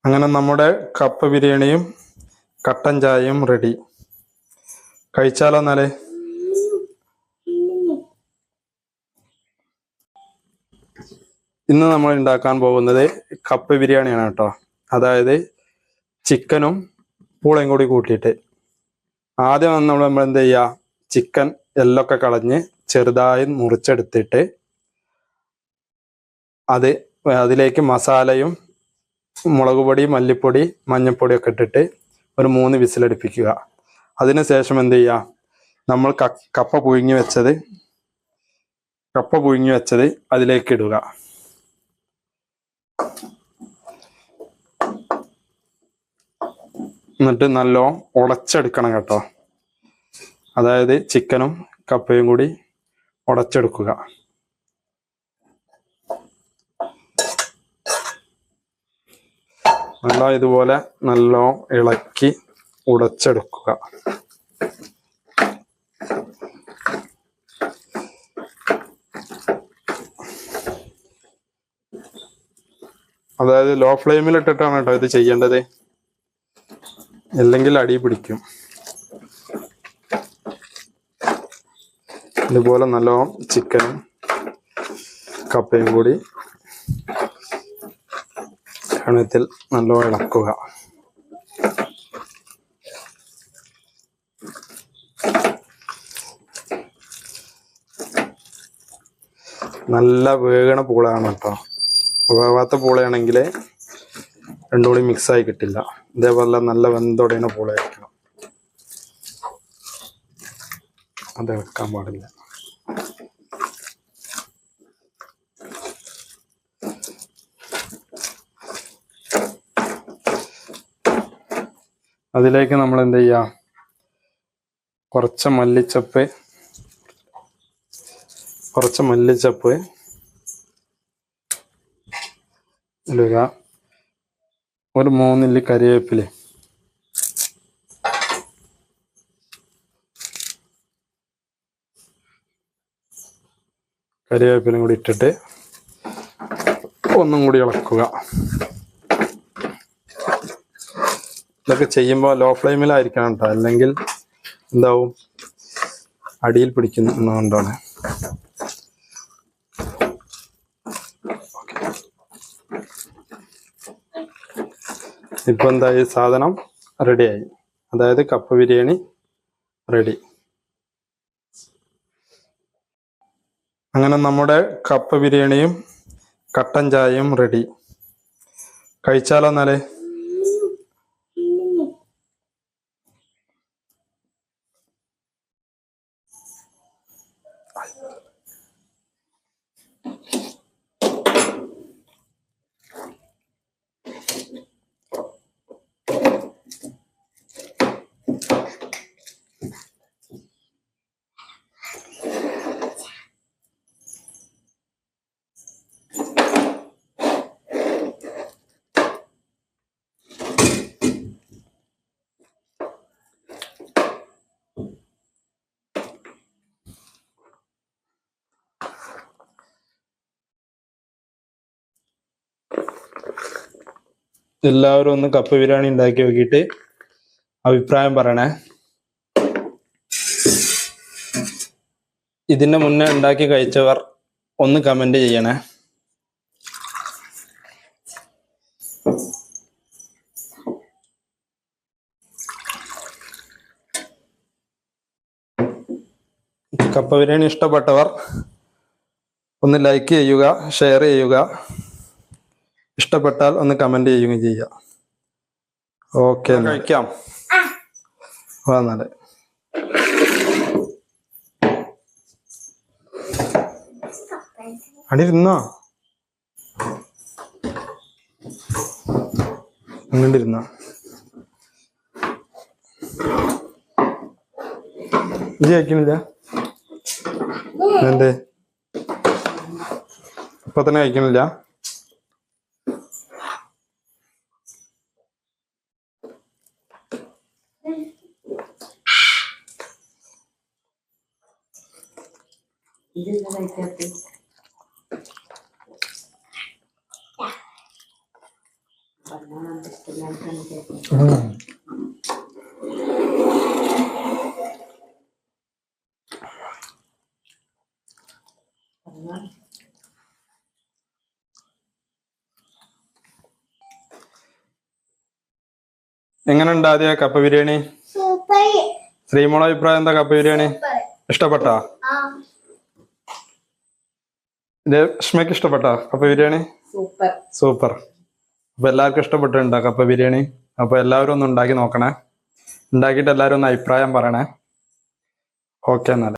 അങ്ങനെ നമ്മുടെ കപ്പ ബിരിയാണിയും കട്ടൻ ചായയും റെഡി. കഴിച്ചാലോ എന്നാലേ? ഇന്ന് നമ്മൾ ഉണ്ടാക്കാൻ പോകുന്നത് കപ്പ ബിരിയാണിയാണ് കേട്ടോ. അതായത് ചിക്കനും പൂളയും കൂടി കൂട്ടിയിട്ട്. ആദ്യം നമ്മൾ എന്ത് ചെയ്യുക, ചിക്കൻ എല്ലൊക്കെ കളഞ്ഞ് ചെറുതായി മുറിച്ചെടുത്തിട്ട് അതിലേക്ക് മസാലയും മുളക് പൊടി, മല്ലിപ്പൊടി, മഞ്ഞൾപ്പൊടിയൊക്കെ ഇട്ടിട്ട് ഒരു 3 വിസിലടുപ്പിക്കുക. അതിനുശേഷം എന്ത് ചെയ്യുക, നമ്മൾ കപ്പ പുഴുങ്ങി വെച്ചത് അതിലേക്ക് ഇടുക. എന്നിട്ട് നല്ലോണം ഉടച്ചെടുക്കണം കേട്ടോ. അതായത് ചിക്കനും കപ്പയും കൂടി ഉടച്ചെടുക്കുക. ഇതുപോലെ നല്ലോണം ഇളക്കി ഉടച്ചെടുക്കുക. അതായത് ലോ ഫ്ലെയിമിൽ ഇട്ടിട്ടാണ് കേട്ടോ ഇത് ചെയ്യേണ്ടത്, അല്ലെങ്കിൽ അടി പിടിക്കും. ഇതുപോലെ നല്ലോണം ചിക്കനും കപ്പയും കൂടി കണത്തിൽ നല്ലോണം ഇളക്കുക. നല്ല വേഗണ പൂളയാണ് കേട്ടോ. വേവാത്ത പൂളയാണെങ്കിൽ രണ്ടും കൂടി മിക്സായി കിട്ടില്ല. ഇതേപോലെ നല്ല വെന്തൊടയുന്ന പൂളയായിരിക്കണം, അത് വെക്കാൻ പാടില്ല. അതിലേക്ക് നമ്മൾ എന്ത് ചെയ്യുക, കുറച്ച് മല്ലിച്ചപ്പ് ഇടുക. ഒരു 3 ഇല്ലി കരിവേപ്പിലും കൂടി ഇട്ടിട്ട് ഒന്നും കൂടി ഇളക്കുക. ഇതൊക്കെ ചെയ്യുമ്പോൾ ലോ ഫ്ലെയിമിലായിരിക്കണം കേട്ടോ, അല്ലെങ്കിൽ എന്താവും, അടിയിൽ പിടിക്കുന്നതുകൊണ്ടാണ്. ഇപ്പൊ എന്തായി, സാധനം റെഡിയായി. അതായത് കപ്പ ബിരിയാണി റെഡി. അങ്ങനെ നമ്മുടെ കപ്പ ബിരിയാണിയും കട്ടൻ ചായയും റെഡി. കഴിച്ചാലോ എന്നാലേ? എല്ലാവരും ഒന്ന് കപ്പ ബിരിയാണി ഉണ്ടാക്കി നോക്കിയിട്ട് അഭിപ്രായം പറയണേ. ഇതിന്റെ മുന്നേ ഉണ്ടാക്കി കഴിച്ചവർ ഒന്ന് കമന്റ് ചെയ്യണേ. കപ്പ ബിരിയാണി ഇഷ്ടപ്പെട്ടവർ ഒന്ന് ലൈക്ക് ചെയ്യുക, ഷെയർ ചെയ്യുക, ഇഷ്ടപ്പെട്ടാൽ ഒന്ന് കമന്റ് ചെയ്യുകയും ചെയ്യുക. ഓക്കെ, കഴിക്കാം. വന്നാലേ അടിയിരുന്നോ, അങ്ങണ്ടിരുന്നോ? ഇത് കഴിക്കുന്നില്ല? എന്തേ ഇപ്പൊ തന്നെ കഴിക്കുന്നില്ല? എങ്ങനെയുണ്ട് ആദ്യ കപ്പ ബിരിയാണി? ശ്രീമോള അഭിപ്രായം എന്താ? കപ്പ ബിരിയാണി ഇഷ്ടപ്പെട്ടോ? രശ്മിക്ക് ഇഷ്ടപ്പെട്ടോ കപ്പ ബിരിയാണി? സൂപ്പർ. അപ്പൊ എല്ലാവർക്കും ഇഷ്ടപ്പെട്ടിട്ടുണ്ടോ കപ്പ ബിരിയാണി? അപ്പൊ എല്ലാവരും ഒന്ന് ഉണ്ടാക്കി നോക്കണേ. ഉണ്ടാക്കിയിട്ട് എല്ലാവരും ഒന്ന് അഭിപ്രായം പറയണേ. ഓക്കെ എന്നാൽ.